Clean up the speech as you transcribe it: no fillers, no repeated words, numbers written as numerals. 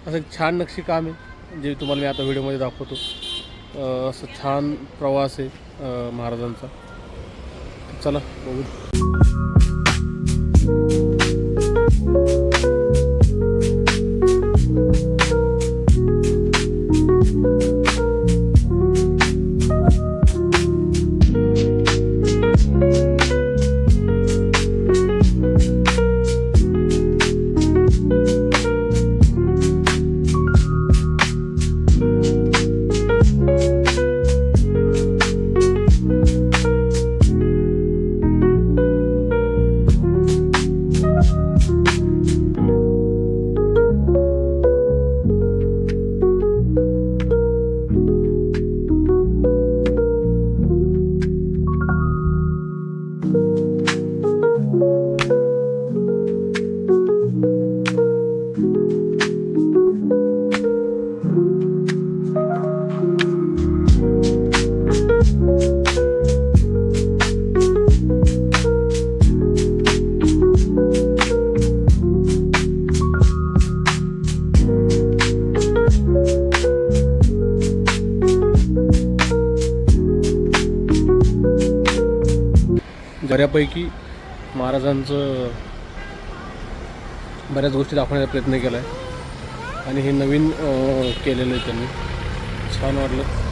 असं एक छान नक्षीकाम आहे जे तुम्हाला मी आता व्हिडिओमध्ये दाखवतो. असं छान प्रवास आहे महाराजांचा. चला बघू. बऱ्यापैकी महाराजांचं बऱ्याच गोष्टी दाखवण्याचा प्रयत्न केला आहे आणि हे नवीन केलेलं आहे त्यांनी. छान वाटलं.